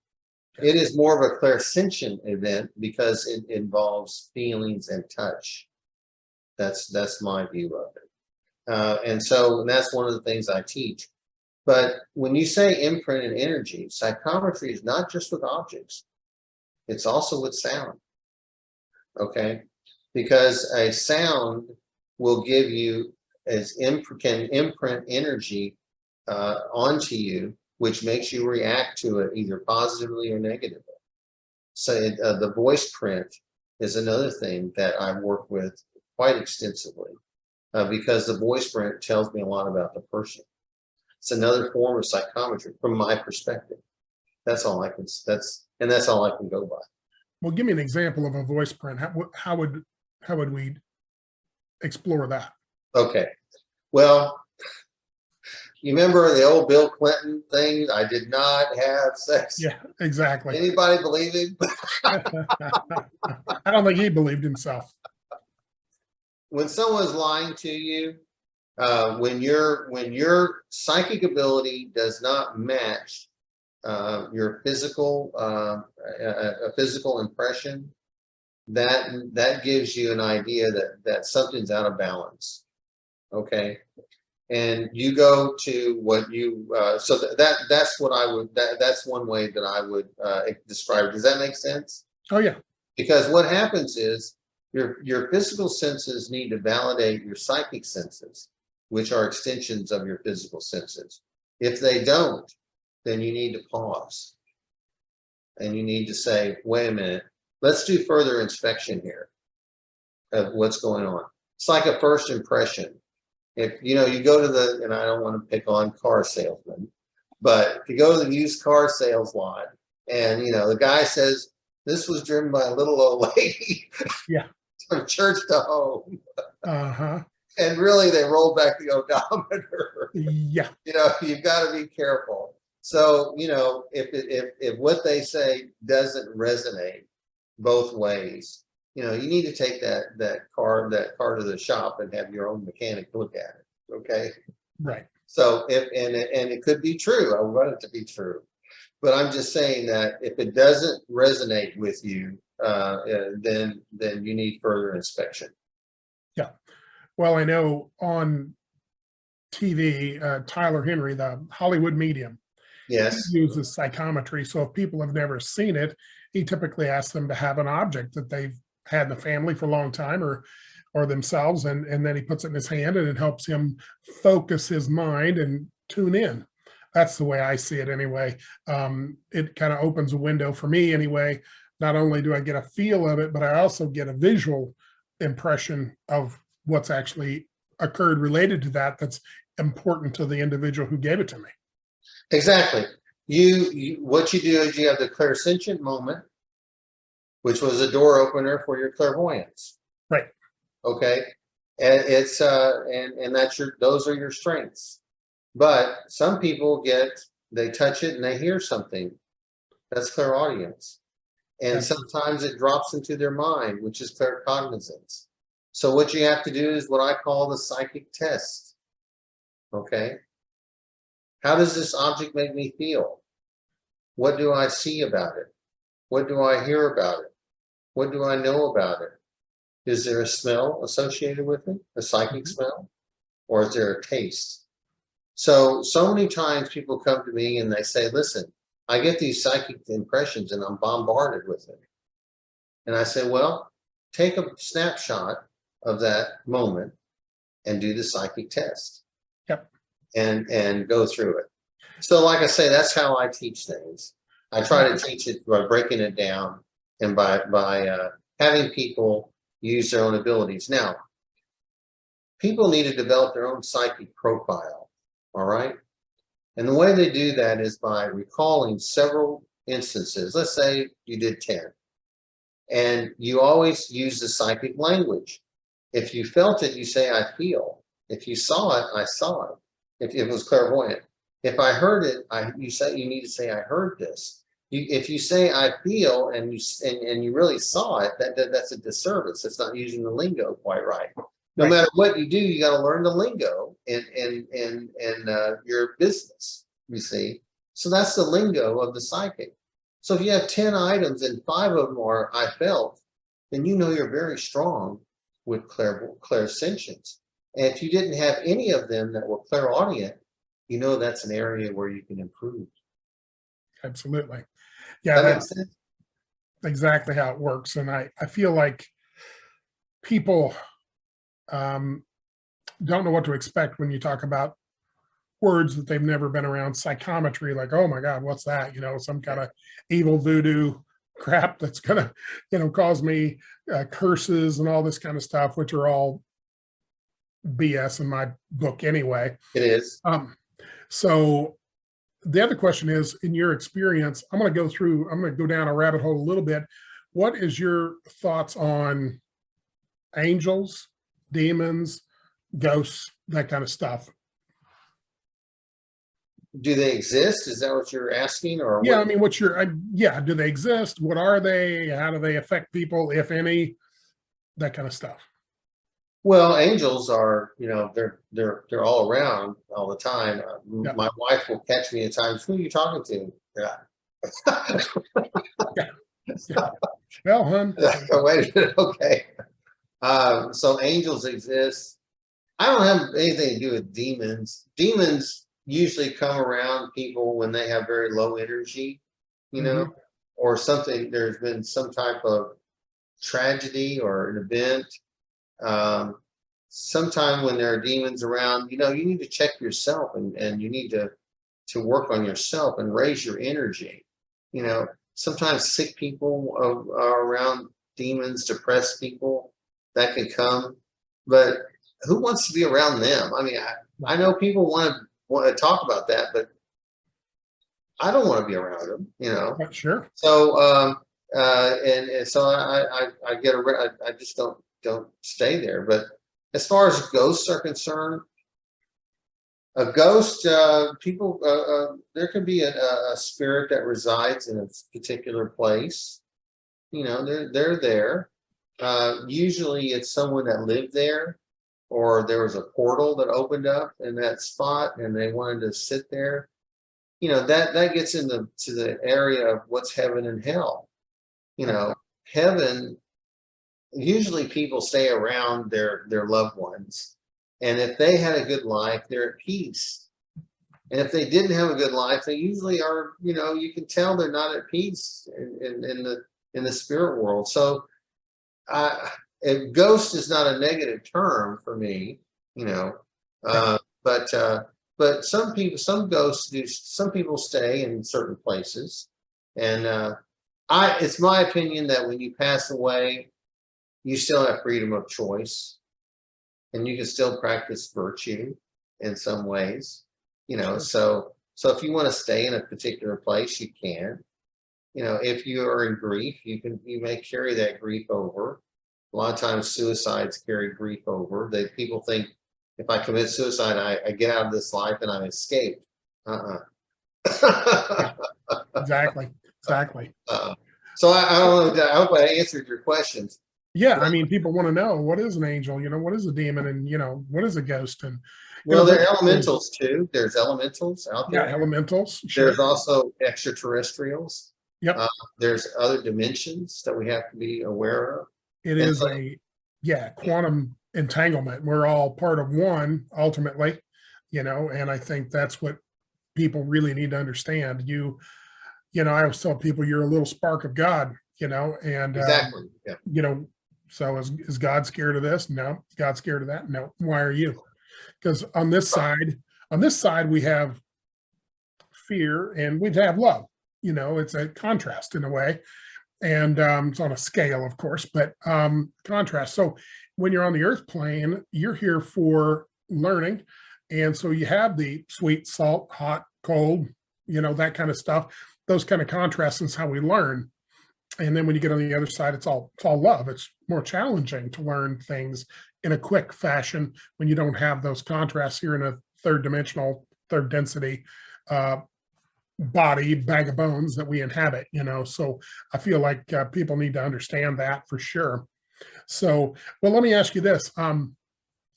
It is more of a clairsentient event because it involves feelings and touch. That's my view of it. And that's one of the things I teach. But when you say imprinted energy, psychometry is not just with objects. It's also with sound. Okay? Because a sound will give you can imprint energy onto you, which makes you react to it either positively or negatively. So the voice print is another thing that I work with quite extensively because the voice print tells me a lot about the person. It's another form of psychometry from my perspective. That's all I can go by. Well, give me an example of a voice print. How would we explore that? Okay. Well, you remember the old Bill Clinton thing? I did not have sex. Yeah, exactly. Anybody believe him? I don't think he believed himself. When someone's lying to you, when your psychic ability does not match your physical impression, that gives you an idea that something's out of balance. Okay, and you go to what you that's what I would that's one way that I would describe it. Does that make sense? Oh yeah. Because what happens is your physical senses need to validate your psychic senses. which are extensions of your physical senses. If they don't, then you need to pause. And you need to say, wait a minute, let's do further inspection here of what's going on. It's like a first impression. If you go to the, and I don't want to pick on car salesmen, but if you go to the used car sales lot and the guy says this was driven by a little old lady, Yeah, from church to home, uh-huh, and really they rolled back the odometer. yeah, You've got to be careful. So if what they say doesn't resonate both ways, you need to take that car to the shop and have your own mechanic look at it. Okay. right. So and it could be true. I want it to be true, but I'm just saying that if it doesn't resonate with you, then you need further inspection. Yeah. Well, I know on TV, Tyler Henry, the Hollywood medium, Yes. he uses psychometry. So if people have never seen it, he typically asks them to have an object that they've had in the family for a long time or themselves, and then he puts it in his hand and it helps him focus his mind and tune in. That's the way I see it anyway. It kind of opens a window for me anyway. Not only do I get a feel of it, but I also get a visual impression of what's actually occurred related to that that's important to the individual who gave it to me. Exactly. What you do is you have the clairsentient moment, which was a door opener for your clairvoyance. Right. Okay. And it's and that's those are your strengths. But some people they touch it and they hear something. That's clairaudience. And Absolutely. sometimes it drops into their mind, which is claircognizance. So what you have to do is what I call the psychic test. Okay. How does this object make me feel? What do I see about it? What do I hear about it? What do I know about it? Is there a smell associated with it, a psychic smell? Or is there a taste? So many times people come to me and they say, listen, I get these psychic impressions and I'm bombarded with it. And I say, well, take a snapshot of that moment and do the psychic test. Yep. And go through it. So like I say, that's how I teach things. I try to teach it by breaking it down and by having people use their own abilities. Now, people need to develop their own psychic profile, all right? And the way they do that is by recalling several instances. Let's say you did 10, and you always use the psychic language. If you felt it, you say, I feel. If you saw it, I saw it. If it was clairvoyant. If I heard it, you need to say, I heard this. If you say I feel and you really saw it, that's a disservice. It's not using the lingo quite right. No matter what you do, you got to learn the lingo in your business. You see, so that's the lingo of the psychic. So if you have 10 items and 5 of them are I felt, then you're very strong with clairsentience. And if you didn't have any of them that were clairaudient, that's an area where you can improve. Absolutely. Yeah, that's exactly how it works. And I feel like people don't know what to expect when you talk about words that they've never been around. Psychometry, like, oh my God, what's that? Some kind of evil voodoo crap that's going to, cause me curses and all this kind of stuff, which are all BS in my book anyway. It is. So the other question is, in your experience, I'm going to go down a rabbit hole a little bit. What is your thoughts on angels, demons, ghosts, that kind of stuff? Do they exist? Is that what you're asking? Or yeah, I mean, do they exist? What are they? How do they affect people, if any? That kind of stuff. Well, angels are, they're all around all the time. Yeah. My wife will catch me at times. Who are you talking to? Yeah. Yeah. Well, hon. Wait a minute. Okay. So angels exist. I don't have anything to do with demons. Demons usually come around people when they have very low energy, or something. There's been some type of tragedy or an event. sometime when there are demons around, you need to check yourself, and you need to work on yourself and raise your energy. Sometimes sick people are around demons, depressed people that can come, but who wants to be around them? I mean, I know people want to talk about that, but I don't want to be around them, Sure. So, and so I just don't stay there. But as far as ghosts are concerned, a ghost, people, there can be a spirit that resides in a particular place. They're there. Usually it's someone that lived there, or there was a portal that opened up in that spot and they wanted to sit there. That gets into the area of what's heaven and hell. Heaven, usually people stay around their loved ones. And if they had a good life, they're at peace. And if they didn't have a good life, they usually are, you can tell they're not at peace in the spirit world. So a ghost is not a negative term for me, but some ghosts do, some people stay in certain places. And it's my opinion that when you pass away, you still have freedom of choice, and you can still practice virtue in some ways, so if you want to stay in a particular place, you can. If you are in grief, you may carry that grief over. A lot of times suicides carry grief over. People think, if I commit suicide, I get out of this life and I'm escaped. Exactly. So I don't know. I hope I answered your questions. Yeah, I mean, people want to know, what is an angel? What is a demon? And what is a ghost? And well, there are elementals too. There's elementals out there. Yeah, elementals. Sure. There's also extraterrestrials. Yep. There's other dimensions that we have to be aware of. It is quantum entanglement. We're all part of one ultimately, and I think that's what people really need to understand. I always tell people, you're a little spark of God, and exactly. Yeah. So is God scared of this? No. God's scared of that? No. Why are you? Because on this side, we have fear and we have love. It's a contrast in a way. And it's on a scale, of course, but contrast. So when you're on the earth plane, you're here for learning. And so you have the sweet, salt, hot, cold, that kind of stuff, those kind of contrasts is how we learn. And then when you get on the other side, it's all love. It's more challenging to learn things in a quick fashion when you don't have those contrasts here in a third dimensional, third density body, bag of bones that we inhabit, So I feel like people need to understand that for sure. So, well, let me ask you this.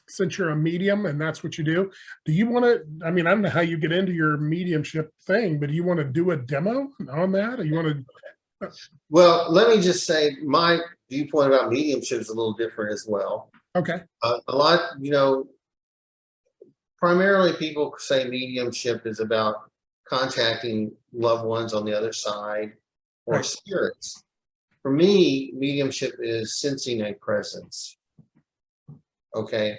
Since you're a medium and that's what you do you want to, I don't know how you get into your mediumship thing, but do you want to do a demo on that? Or you want to? Well, let me just say my viewpoint about mediumship is a little different as well. Okay. A lot, primarily people say mediumship is about contacting loved ones on the other side or right. spirits. For me, mediumship is sensing a presence. Okay,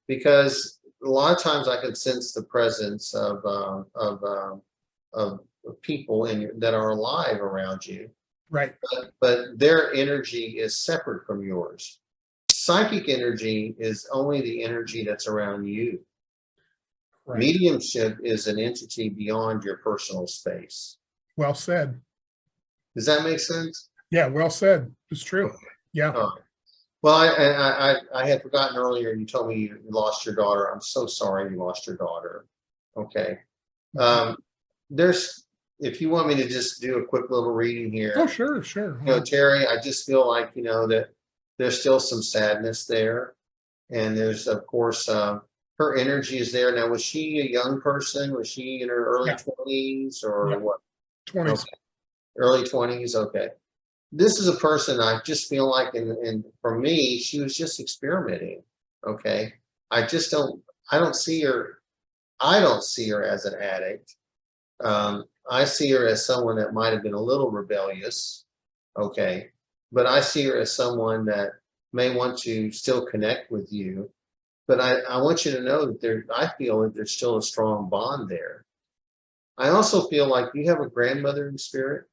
because a lot of times I can sense the presence of people that are alive around you. Right. But their energy is separate from yours. Psychic energy is only the energy that's around you. Right. Mediumship is an entity beyond your personal space. Well said. Does that make sense? Yeah, well said. It's true. Okay. Yeah. Well, I had forgotten earlier, you told me you lost your daughter. I'm so sorry you lost your daughter. Okay. If you want me to just do a quick little reading here. Oh, sure. Terry, I just feel like, that there's still some sadness there. And there's, of course, her energy is there. Now, was she a young person? Was she in her early 20s or what? 20s. Okay. Early 20s. Okay. This is a person I just feel like, and for me, she was just experimenting. Okay. I don't see her as an addict. I see her as someone that might have been a little rebellious. Okay. But I see her as someone that may want to still connect with you. but I want you to know that I feel that there's still a strong bond there. I also feel like you have a grandmother in spirit.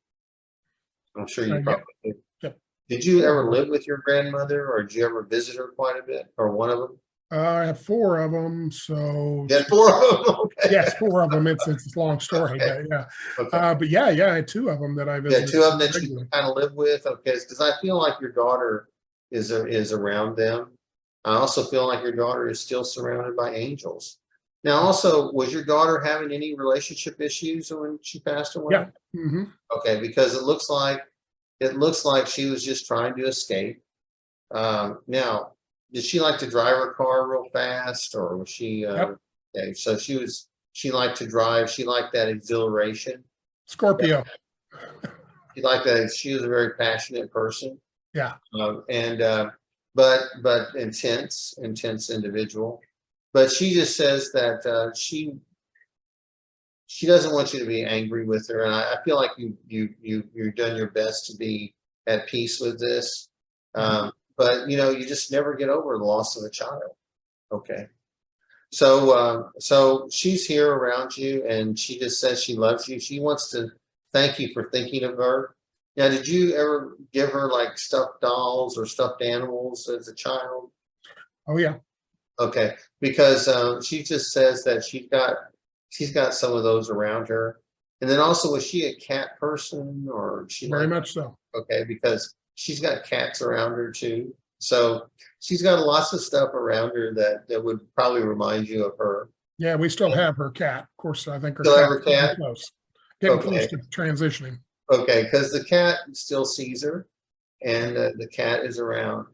I'm sure you Yeah. probably do. Yep. Did you ever live with your grandmother, or did you ever visit her quite a bit, or one of them? I have 4 of them, so You had 4 of them? Okay. yes, 4 of them. It's a long story, Okay. but yeah. Okay. But yeah, I had 2 of them that I Yeah, visited 2 of them that you regularly. kind of live with? Okay, because I feel like your daughter is around them. I also feel like your daughter is still surrounded by angels. Now, also, was your daughter having any relationship issues when she passed away? Yeah. Hmm. Okay, because it looks like she was just trying to escape. Now, did she like to drive her car real fast, or was she? Yep. Okay, so she liked to drive. She liked that exhilaration. Scorpio. She liked that. She was a very passionate person. Yeah. And but intense individual. But she just says that she doesn't want you to be angry with her, and I feel like you've done your best to be at peace with this. But you just never get over the loss of a child. Okay. So she's here around you, and she just says she loves you. She wants to thank you for thinking of her. Now, did you ever give her like stuffed dolls or stuffed animals as a child? Oh yeah. Okay, because she just says that she's got some of those around her. And then also, was she a cat person, or she Very like? much so. Okay, because she's got cats around her too. So she's got lots of stuff around her that would probably remind you of her. Yeah, we still have her cat. Of course, I think her Still have cat's her cat? getting close Okay. to transitioning. Okay, because the cat still sees her, and the cat is around.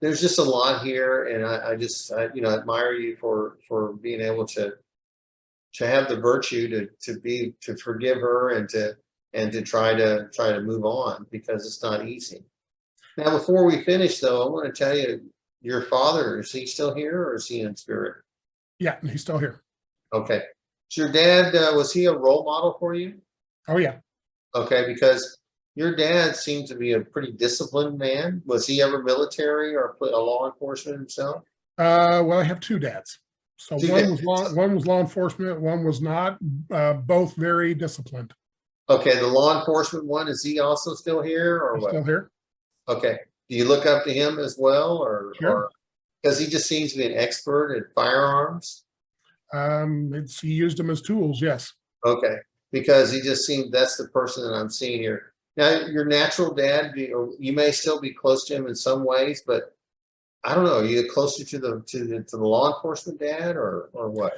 There's just a lot here, and I just admire you for being able to have the virtue to forgive her, and to try to move on, because it's not easy. Now, before we finish, though, I want to tell you, your father, is he still here, or is he in spirit? Yeah, he's still here. Okay. So your dad, was he a role model for you? Oh yeah. Okay, because your dad seemed to be a pretty disciplined man. Was he ever military or a law enforcement himself? Well, I have 2 dads. So Two one was dads. one was law enforcement, one was not. Both very disciplined. Okay, the law enforcement one, is he also still here, or He's what? still here. Okay. Do you look up to him as well, Sure. or because he just seems to be an expert at firearms? He used them as tools. Yes. Okay, because he just seemed, that's the person that I'm seeing here. Now, your natural dad, you may still be close to him in some ways, but I don't know. Are you closer to the law enforcement dad, or what?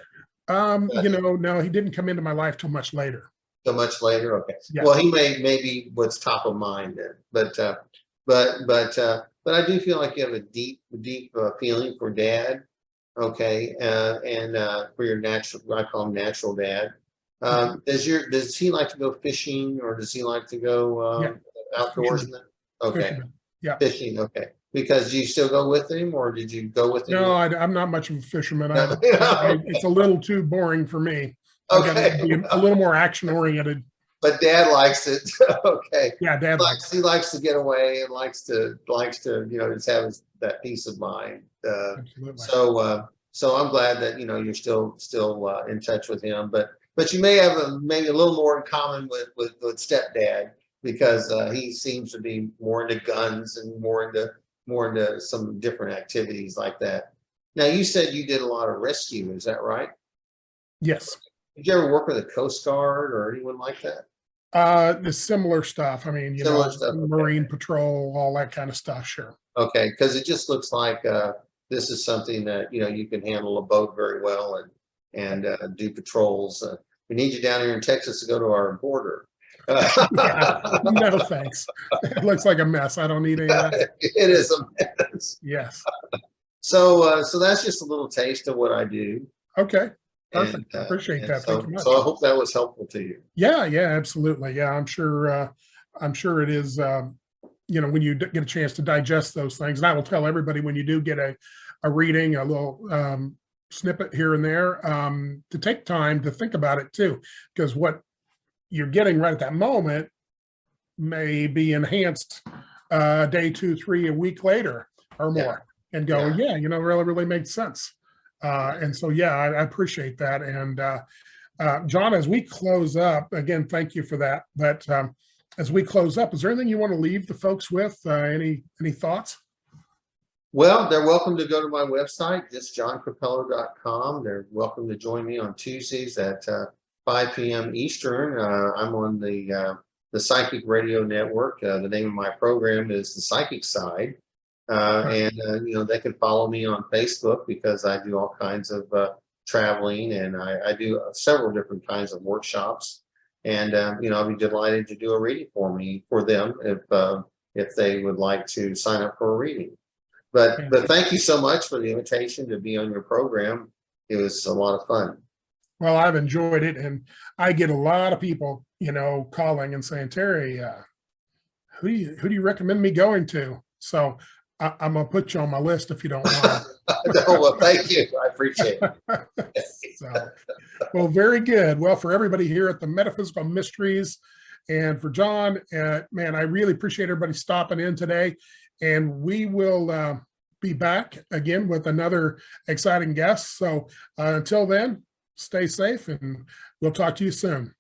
No, he didn't come into my life till much later. So much later, okay. Yeah. Well, he may be what's top of mind then, but I do feel like you have a deep feeling for dad, okay, and for your natural, I call him natural dad. Does he like to go fishing, or does he like to go Yeah. outdoors? Fisherman. Okay, Fisherman. Yeah. fishing. Okay, because do you still go with him, or did you go with him? No, I'm not much of a fisherman. No. It's a little too boring for me. I've got to be a little more action oriented. But dad likes it. Okay. Yeah, dad likes. He likes to get away, and likes to just have that peace of mind. Absolutely. So I'm glad that you're still in touch with him, but you may have maybe a little more in common with stepdad, because he seems to be more into guns and more into some different activities like that. Now, you said you did a lot of rescue. Is that right? Yes. Did you ever work with a Coast Guard or anyone like that? The similar stuff. I mean, Similar stuff, okay. Marine Patrol, all that kind of stuff. Sure. Okay, because it just looks like this is something that you can handle a boat very well, and do patrols. We need you down here in Texas to go to our border. Yeah, no thanks. It looks like a mess. I don't need any of that. It is a mess. Yes. So that's just a little taste of what I do. Okay. Perfect. And, Appreciate that. So, Thank you much. so I hope that was helpful to you. Yeah, absolutely. Yeah, I'm sure it is. When you get a chance to digest those things, and I will tell everybody, when you do get a reading, a little snippet here and there, to take time to think about it too, because what you're getting right at that moment may be enhanced day 2, 3, a week later or more. and go, Yeah. yeah, really, really makes sense. And so, yeah, I appreciate that. And John, as we close up, again, thank you for that. But as we close up, is there anything you want to leave the folks with? Any thoughts? Well, they're welcome to go to my website, just johncappello.com. They're welcome to join me on Tuesdays at 5 p.m. Eastern. I'm on the Psychic Radio Network. The name of my program is The Psychic Side. And they can follow me on Facebook because I do all kinds of traveling, and I do several different kinds of workshops. And I'll be delighted to do a reading for them if they would like to sign up for a reading. But thank you so much for the invitation to be on your program. It was a lot of fun. Well, I've enjoyed it, and I get a lot of people, calling and saying, Terry, who do you recommend me going to? So I'm gonna put you on my list if you don't mind. No, well, thank you. I appreciate it. So, well, very good. Well, for everybody here at the Metaphysical Mysteries, and for John, man, I really appreciate everybody stopping in today. And we will be back again with another exciting guest. So until then, stay safe, and we'll talk to you soon.